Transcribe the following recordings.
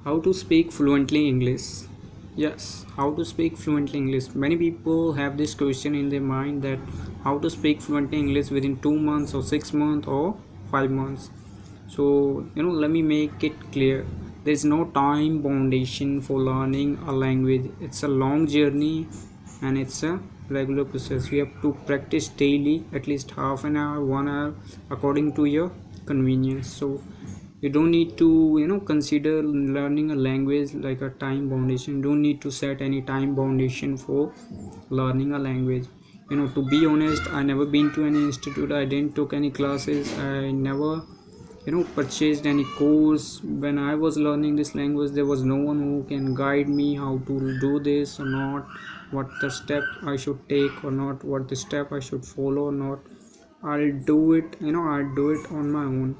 How to speak fluently English? Yes, how to speak fluently English. Many people have this question in their mind that how to speak fluently English within 2 months or 6 months or 5 months. So, let me make it clear. There is no time foundation for learning a language. It's a long journey and it's a regular process. You have to practice daily, at least half an hour, 1 hour, according to your convenience. So you don't need to consider learning a language like a time foundation. You don't need to set any time foundation for learning a language. To be honest, I never been to any institute, I didn't took any classes, I never purchased any course. When I was learning this language, there was no one who can guide me how to do this or not, what the step I should take or not, what the step I should follow or not. I'll do it, I'll do it on my own.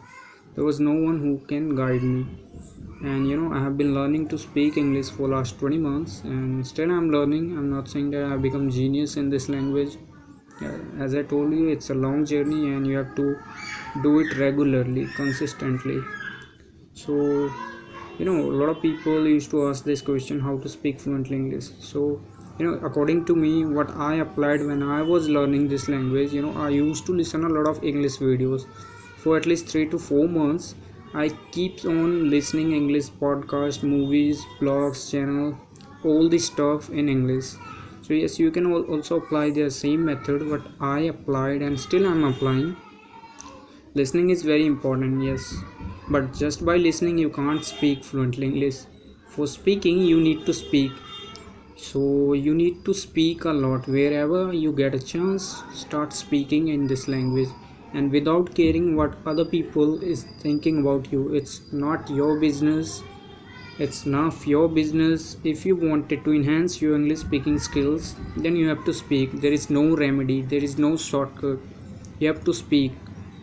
There was no one who can guide me. And I have been learning to speak English for last 20 months and still I'm learning. I'm not saying that I've become genius in this language. As I told you, it's a long journey and you have to do it regularly, consistently. So a lot of people used to ask this question, how to speak fluently English. So according to me, what I applied when I was learning this language, I used to listen a lot of English videos for at least 3 to 4 months. I keeps on listening English podcast, movies, blogs, channel, all this stuff in English. So yes, you can also apply the same method what I applied and still I'm applying. Listening is very important, yes, but just by listening you can't speak fluently English. For speaking you need to speak. So you need to speak a lot. Wherever you get a chance, start speaking in this language, and without caring what other people is thinking about you. It's not your business. It's none of your business. If you wanted to enhance your English speaking skills, then you have to speak. There is no remedy, there is no shortcut. You have to speak.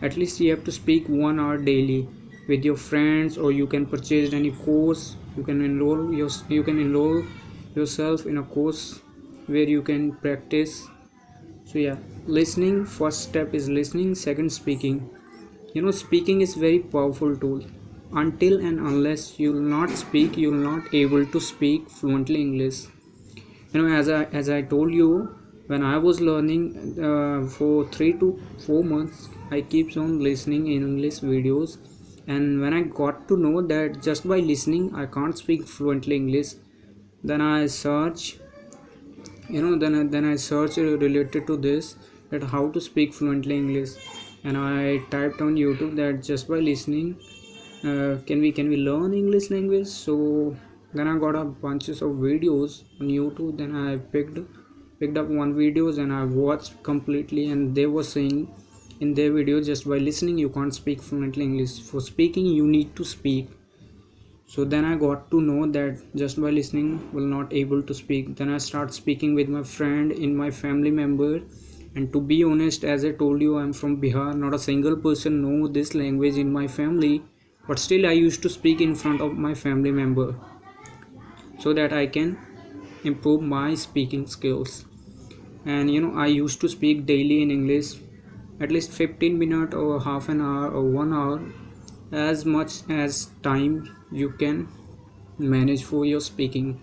At least you have to speak 1 hour daily with your friends, or you can purchase any course. You can enroll yourself in a course where you can practice. So yeah, listening, first step is listening, second speaking. Speaking is very powerful tool. Until and unless you will not speak, you will not able to speak fluently English. As I told you, when I was learning for 3 to 4 months, I keeps on listening English videos. And when I got to know that just by listening I can't speak fluently English, then I search then I search related to this, that how to speak fluently English. And I typed on YouTube that just by listening can we learn English language. So then I got a bunches of videos on YouTube. Then I picked up one videos and I watched completely, and they were saying in their video, just by listening you can't speak fluently English. For speaking you need to speak. So then I got to know that just by listening will not able to speak. Then I start speaking with my friend, in my family member. And to be honest, as I told you, I'm from Bihar. Not a single person know this language in my family, but still I used to speak in front of my family member so that I can improve my speaking skills. And I used to speak daily in English, at least 15 minutes or half an hour or 1 hour, as much as time you can manage for your speaking.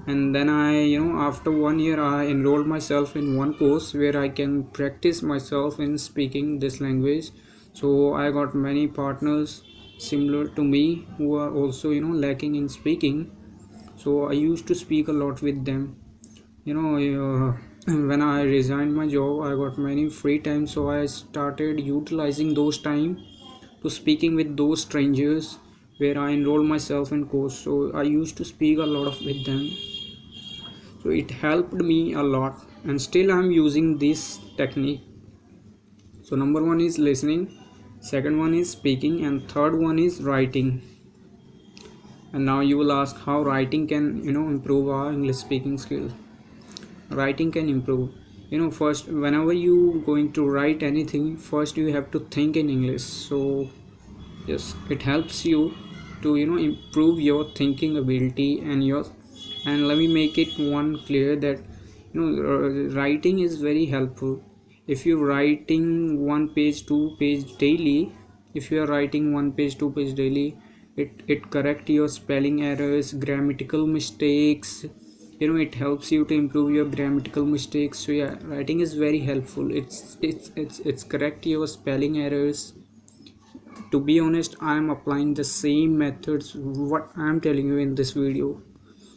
And then I after 1 year I enrolled myself in one course where I can practice myself in speaking this language. So I got many partners similar to me who are also lacking in speaking. So I used to speak a lot with them. When I resigned my job, I got many free time, so I started utilizing those time to speaking with those strangers where I enrolled myself in course. So I used to speak a lot with them. So it helped me a lot, and still I'm using this technique. So number one is listening, second one is speaking, and third one is writing. And now you will ask how writing can improve our English speaking skill. Writing can improve. First, whenever you going to write anything, first you have to think in English. So yes, it helps you to improve your thinking ability. And let me make it one clear that writing is very helpful. If you're writing 1 page 2 page daily, if you are writing 1 page 2 page daily, It correct your spelling errors, grammatical mistakes. It helps you to improve your grammatical mistakes. So yeah, writing is very helpful. It's correct your spelling errors. To be honest, I am applying the same methods what I am telling you in this video.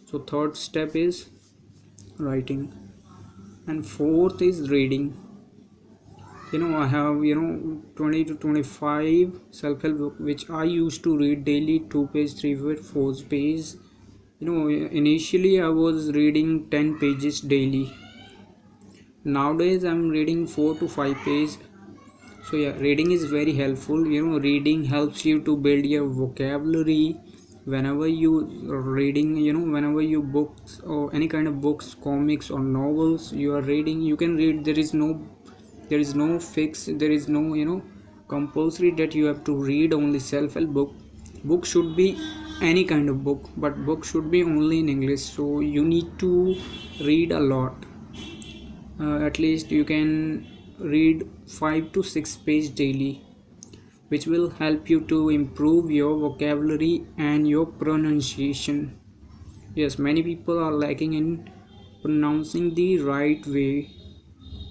So third step is writing, and fourth is reading. I have 20 to 25 self-help book which I used to read daily, 2 page, 3 page, 4 page. Initially I was reading 10 pages daily. Nowadays I'm reading 4 to 5 pages. So yeah, reading is very helpful. Reading helps you to build your vocabulary. Whenever you are reading, whenever you books or any kind of books, comics or novels you are reading, you can read. There is no fix, there is no compulsory that you have to read only self-help book should be any kind of book, but book should be only in English. So you need to read a lot. At least you can read 5 to 6 page daily, which will help you to improve your vocabulary and your pronunciation. Yes, many people are lacking in pronouncing the right way,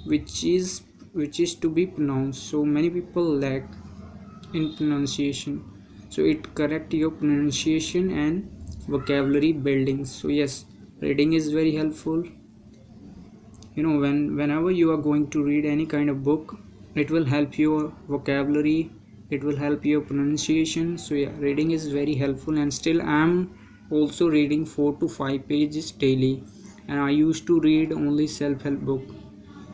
which is to be pronounced. So many people lack in pronunciation, so it correct your pronunciation and vocabulary building. So yes, reading is very helpful. Whenever you are going to read any kind of book, it will help your vocabulary, it will help your pronunciation. So yeah, reading is very helpful, and still I am also reading 4 to 5 pages daily, and I used to read only self-help book.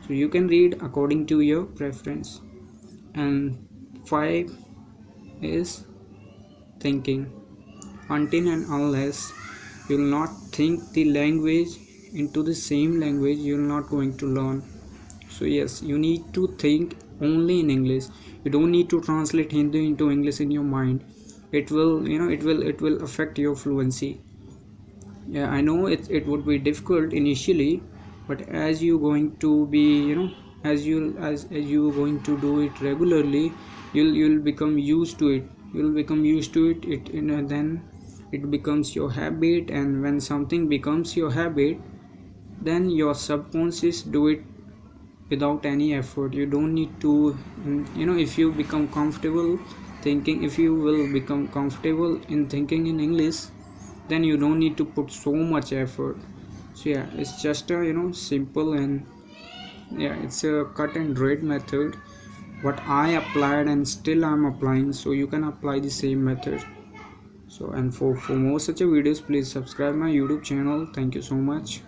So you can read according to your preference. And 5 is thinking. Until and unless you will not think the language into the same language, you are not going to learn. So yes, you need to think only in English. You don't need to translate Hindi into English in your mind. It will affect your fluency. Yeah, I know it would be difficult initially, but as you going to be as you going to do it regularly, you'll become used to it. Then it becomes your habit, and when something becomes your habit, then your subconscious do it without any effort. You don't need to if you become comfortable thinking, if you will become comfortable in thinking in English, then you don't need to put so much effort. So yeah, it's just a simple, and yeah, it's a cut and dried method what I applied and still I'm applying. So you can apply the same method. So, and for more such a videos, please subscribe my YouTube channel. Thank you so much.